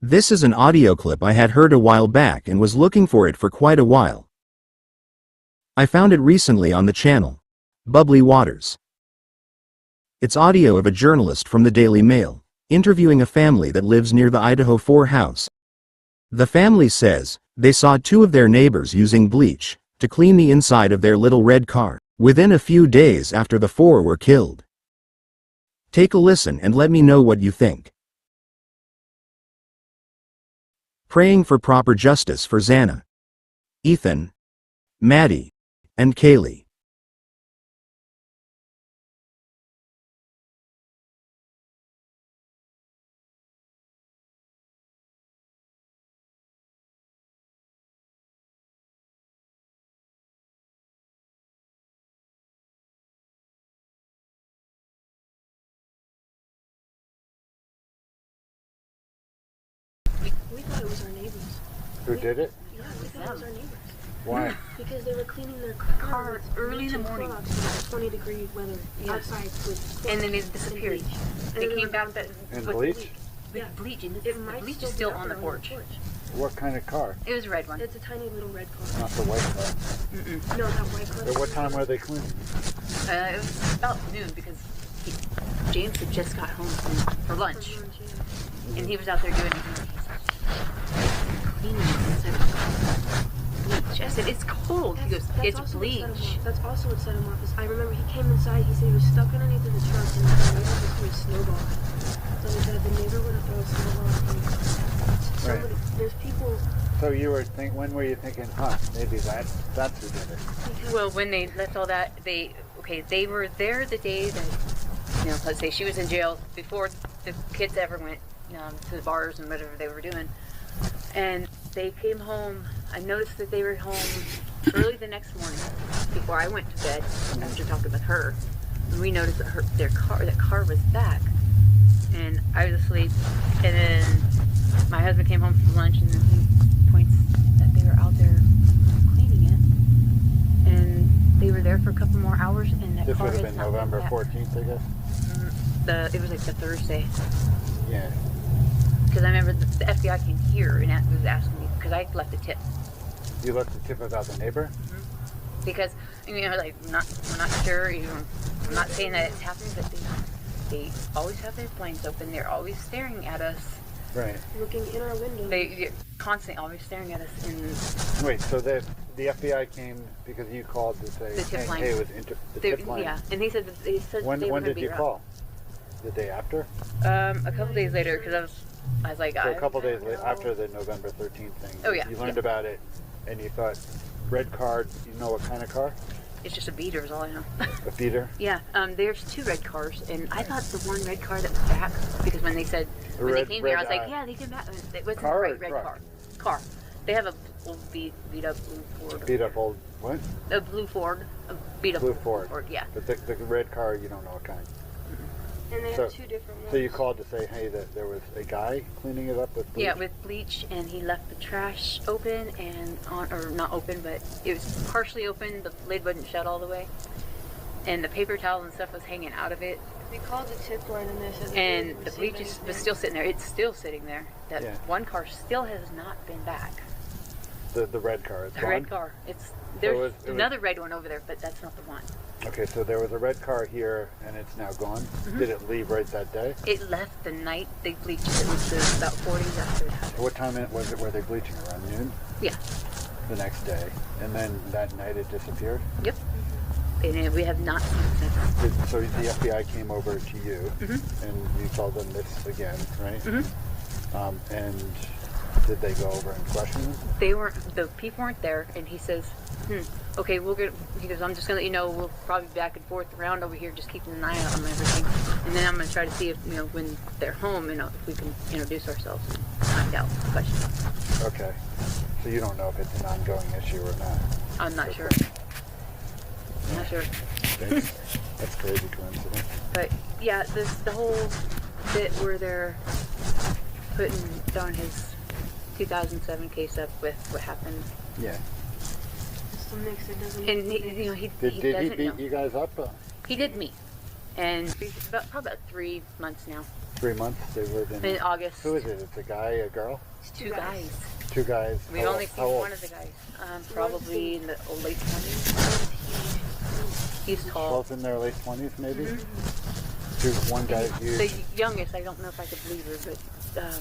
This is an audio clip I had heard a while back and was looking for it for quite a while. I found it recently on the channel, Bubbly Waters. It's audio of a journalist from the Daily Mail, interviewing a family that lives near the Idaho 4 house. The family says, they saw two of their neighbors using bleach to clean the inside of their little red car, within a few days after the four were killed. Take a listen and let me know what you think. Praying for proper justice for Xana, Ethan, Maddie, and Kaylee. We thought it was our neighbors. Who did it? Yeah, we thought it was our neighbors. Why? Because they were cleaning their car early in the morning. In 20-degree weather outside with and then they disappeared. They came back And bleach? with bleach, and It the might bleach still is be still out on the there porch. What kind of car? It was a red one. It's a tiny little red car. Not the white car. No, that white car. At what time were they cleaning? It was about noon because James had just got home for lunch, and he was out there doing cleaning inside the car. Bleach. I said, it's cold. He goes, it's bleach. That's also what set him off. I remember he came inside, he said he was stuck underneath of the truck and the neighbor just threw a snowball. So he said the neighbor would have thrown a snowball. Right. There's people. So you were when were you thinking, maybe that's who did it? Well, when they left all that, they were there the day that, let's say she was in jail before the kids ever went to the bars and whatever they were doing. And they came home. I noticed that they were home early the next morning before I went to bed after talking with her. And we noticed that that car was back. And I was asleep. And then my husband came home from lunch and then he points that they were out there cleaning it. And they were there for a couple more hours and that This car would have has been not November back. 14th, I guess? It was like the Thursday. Yeah. Because I remember the FBI came here and was asking me, because I left a tip. You left a tip about the neighbor? Because, like, we're not sure, I'm not saying that it's happening, but they always have their blinds open. They're always staring at us. Right. Looking in our window. They're constantly always staring at us. And Wait, so the FBI came because you called to say, The tip line. hey, it was the tip line. yeah, and they said When they were did going to be you around. call? The day after? A couple days later, because I was like, So a couple days after the November 13th thing. Oh, yeah. You learned about it and you thought, red car, you know what kind of car? It's just a beater is all I know. A beater? Yeah, there's two red cars, and I thought the one red car that was back, because when they said, when they came here, I was like, yeah, they came back. It wasn't car a or red truck? car. They have a old beat up blue Ford. Beat up old, what? A blue Ford. A beat up Blue Ford. yeah. But the red car, you don't know what kind. And they So- have two different ones. So you called to say, hey, that there was a guy cleaning it up with bleach? Yeah, with bleach, and he left the trash open or not open, but it was partially open. The lid wasn't shut all the way, and the paper towels and stuff was hanging out of it. We called the tip line and they said And the bleach was still sitting there. It's still sitting there. That Yeah. one car still has not been back. The red car, it's The gone? red car. There's it was- another red one over there, but that's not the one. Okay, so there was a red car here and it's now gone. Did it leave right that day? It left the night they bleached it, which was about 4 days after it happened. What time was it, were they bleaching? Around noon? Yeah. The next day. And then that night it disappeared? Yep. And we have not seen it since. So the FBI came over to you and you told them this again, right? And did they go over and question them? The people weren't there, and he says, okay, he goes, I'm just going to let you know, we'll probably be back and forth around over here, just keeping an eye out on everything. And then I'm going to try to see if, when they're home, if we can introduce ourselves and find out the question. Okay. So you don't know if it's an ongoing issue or not? I'm not sure. I'm not sure. That's crazy coincidence. But yeah, the whole bit where they're putting down his 2007 case up with what happened. Yeah. It's the mix. It doesn't. And he Did he doesn't beat know. you guys up? He did me. And probably about 3 months now. 3 months they lived in. In August. Who is it? It's a guy, a girl? It's Two guys. 2 guys. We've only seen one of the guys. Probably in the late 20s. He's tall. Both in their late 20s, maybe? Mm-hmm. One guy's huge. The youngest, I don't know if I could believe her, but...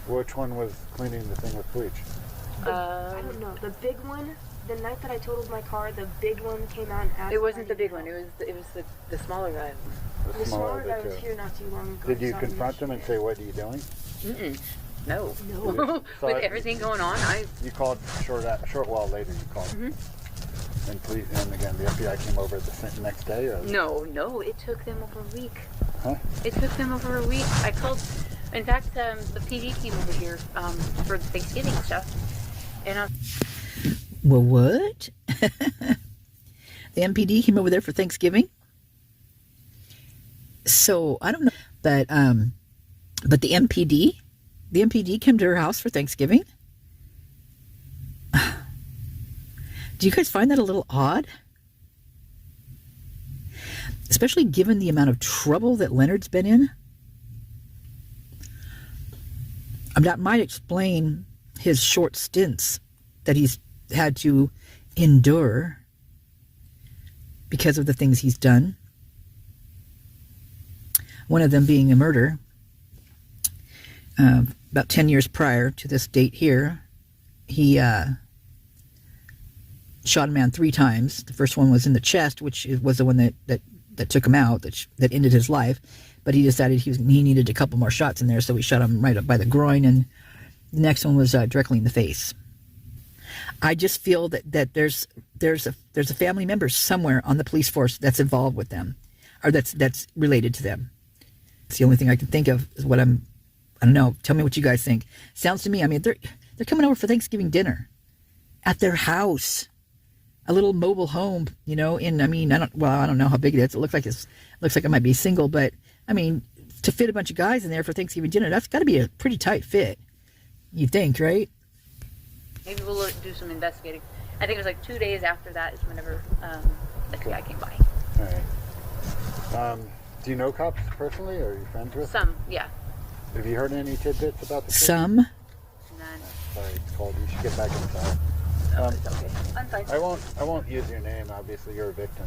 Which one was cleaning the thing with bleach? I don't know. The big one, the night that I totaled my car, the big one came out and asked. It wasn't the big one. It was the smaller guy. The smaller guy was here not too long ago. Did you confront him and say, "What are you doing"? Mm-mm. No. No. With everything going on, You called short while later. You called. Mm-hmm. And again, the FBI came over the next day, or No. It took them over a week. Huh? It took them over a week. I called. In fact, the PD came over here for the Thanksgiving stuff, and Well, what? The MPD came over there for Thanksgiving. So I don't know, but the MPD came to her house for Thanksgiving. Do you guys find that a little odd? Especially given the amount of trouble that Leonard's been in? That might explain his short stints that he's had to endure because of the things he's done. One of them being a murder. About 10 years prior to this date here, he shot a man 3 times. The first one was in the chest, which was the one that took him out, that ended his life. But he decided he needed a couple more shots in there, so he shot him right up by the groin, and the next one was directly in the face. I just feel that there's a family member somewhere on the police force that's involved with them, or that's related to them. It's the only thing I can think of is what I don't know. Tell me what you guys think. Sounds to me, I mean, they're coming over for Thanksgiving dinner at their house, a little mobile home, I don't know how big it is. It looks like it might be single, but I mean, to fit a bunch of guys in there for Thanksgiving dinner, that's got to be a pretty tight fit. You think, right? maybe we'll do some investigating. I think it was like 2 days after that is whenever the guy came by. All right. Do you know cops personally, or are you friends with? Some, yeah. Have you heard any tidbits about the case? Some. None. Sorry, it's cold. You should get back inside. It's okay. I'm fine. I won't use your name. Obviously, you're a victim.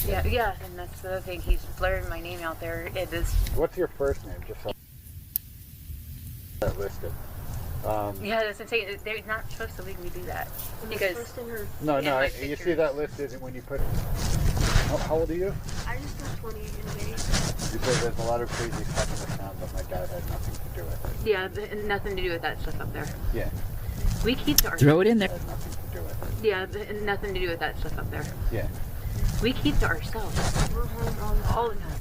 Yeah, and that's the other thing. He's blaring my name out there. It is. What's your first name? Just so that listed. Yeah, that's insane. They're not supposed to legally do that because. No. You see that listed when you put. How old are you? I just turned 20 in May. You said there's a lot of crazy stuff in the town, but my dad had nothing to do with it. Yeah, nothing to do with that stuff up there. Yeah. We keep to ourselves. Throw it in there. Had nothing to do with it. Yeah, nothing to do with that stuff up there. Yeah. We keep to ourselves. We're home All the time.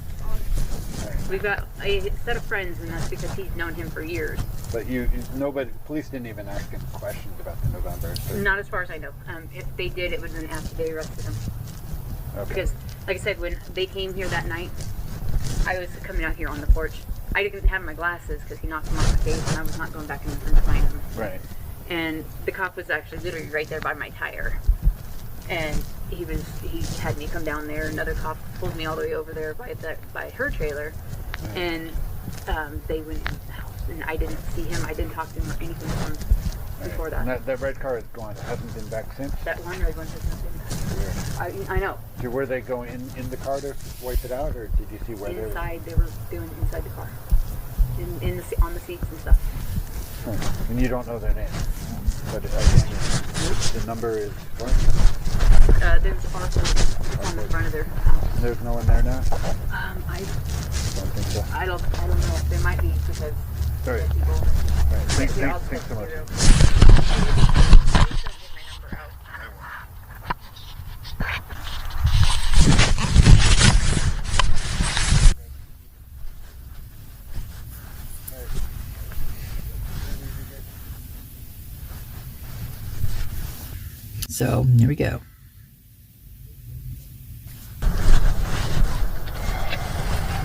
We've got a set of friends, and that's because he's known him for years. But nobody, police didn't even ask him questions about the November. Not as far as I know. If they did, it would have been after they arrested him. Okay. Because, like I said, when they came here that night, I was coming out here on the porch. I didn't have my glasses because he knocked them off my face, and I was not going back in the front to find them. Right. And the cop was actually literally right there by my tire. And he had me come down there. Another cop pulled me all the way over there by her trailer, and they went into the house. And I didn't see him. I didn't talk to him or anything from before that. And that red car is gone. It hasn't been back since. That one red one has not been back. I know. Were they going in the car to wipe it out, or did you see where Inside, they were doing inside the car, on the seats and stuff. And you don't know their name, but again, the number is what? There's a barcode on the front of their house. And there's no one there now. I Don't think so. I don't know. There might be because All right. people. All right. Thanks so much. So here we go.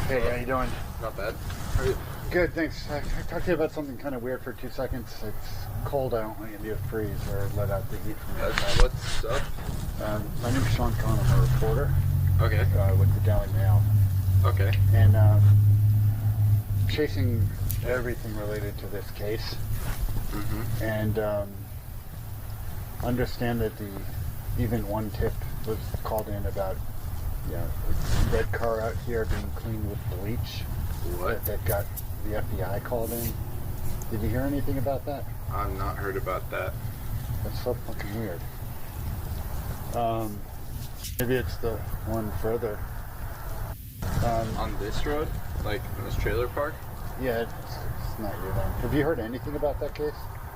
Hey, how you doing? Not bad. How are you? Good, thanks. I talked to you about something kind of weird for 2 seconds. It's cold. I don't want you to freeze or let out the heat from the outside. What's up? My name's Sean Cohn. I'm a reporter Okay. with the Daily Mail. Okay. And chasing everything related to this case. Mm-hmm. And understand that even one tip was called in about, a red car out here being cleaned with bleach. What? That got the FBI called in. Did you hear anything about that? I've not heard about that. That's so fucking weird. Maybe it's the one further. On this road? Like in this trailer park? Yeah, it's not you then. Have you heard anything about that case?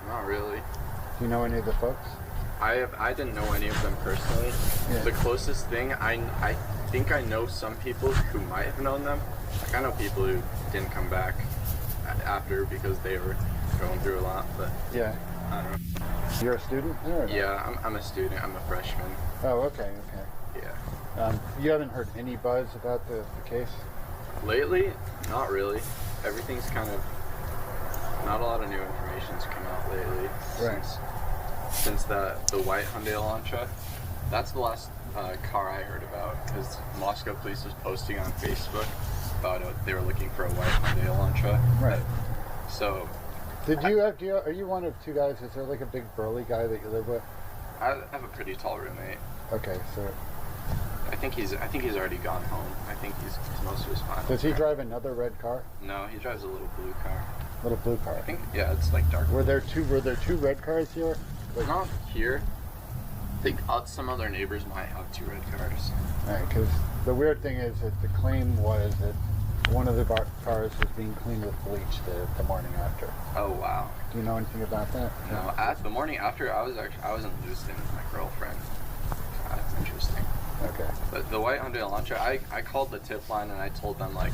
Not really. Do you know any of the folks? I didn't know any of them personally. Yeah. The closest thing, I think I know some people who might have known them. Like I know people who didn't come back after because they were going through a lot, but yeah. I don't know. You're a student there? Or Yeah, I'm a student. I'm a freshman. Oh, okay. Yeah. You haven't heard any buzz about the case? Lately, not really. Everything's kind of, not a lot of new information's come out lately. Right. Since the white Hyundai Elantra. That's the last car I heard about, because Moscow police was posting on Facebook about they were looking for a white Hyundai Elantra. Right. So. Are you one of two guys? Is there like a big burly guy that you live with? I have a pretty tall roommate. Okay, so. I think he's already gone home. I think he's most of his fine. Does he drive another red car? No, he drives a little blue car. Little blue car. I think it's like dark. Were there two red cars here? Like, not here. I think some other neighbors might have two red cars. Alright, because the weird thing is that the claim was that one of the cars was being cleaned with bleach the morning after. Oh wow. Do you know anything about that? No, the morning after I was in Lewiston with my girlfriend. That's interesting. Okay. But the white Hyundai Elantra, I called the tip line and I told them like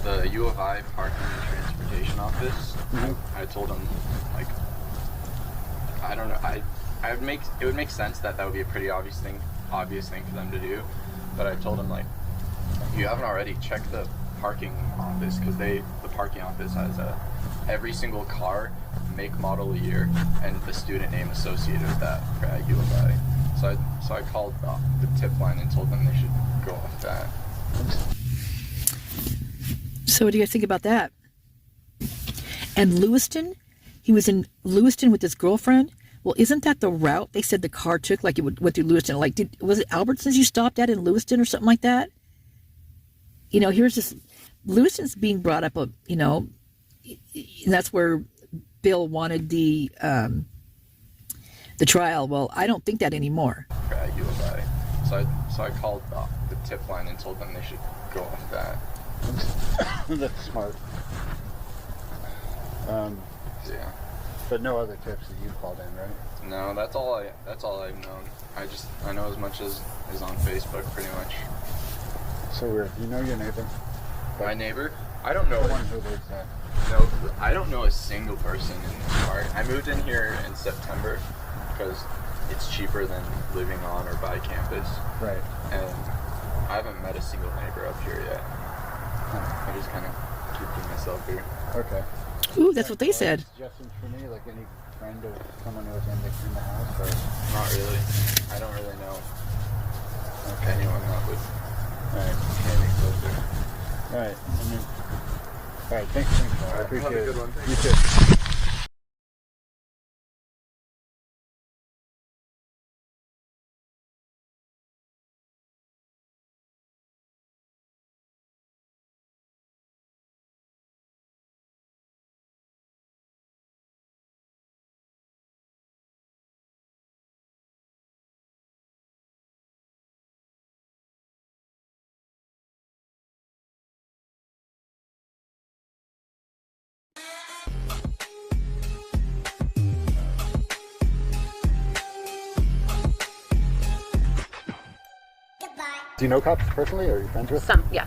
the U of I parking and transportation office. Mm-hmm. I told them like I don't know. It would make sense that would be a pretty obvious thing for them to do. But I told them like, you haven't already checked the parking office, because the parking office has every single car, make, model, year, and the student name associated with that at U of I. So I called the tip line and told them they should go off that. So what do you guys think about that? And Lewiston, he was in Lewiston with his girlfriend. Well, isn't that the route they said the car took? Like it went through Lewiston. Like, was it Albertsons you stopped at in Lewiston or something like that? Here's this Lewiston's being brought up. And that's where Bill wanted the trial. Well, I don't think that anymore. At U of I. So I called the tip line and told them they should go off that. That's smart. Yeah. But no other tips that you called in, right? No, that's all I've known. I know as much as is on Facebook, pretty much. So weird. You know your neighbor? My neighbor? I don't know. The one who lives there. No, I don't know a single person in this park. I moved in here in September because it's cheaper than living on or by campus. Right. And I haven't met a single neighbor up here yet. I just kind of keep to myself here. Okay. Ooh, that's what they said. Suggestions for me, like any friend or someone who was in the house, or Not really. I don't really know anyone that would get any closer. all right. All right. Thanks. I appreciate Have a it. good one. You too. Do you know cops personally, or are you friends with them? Some, yeah.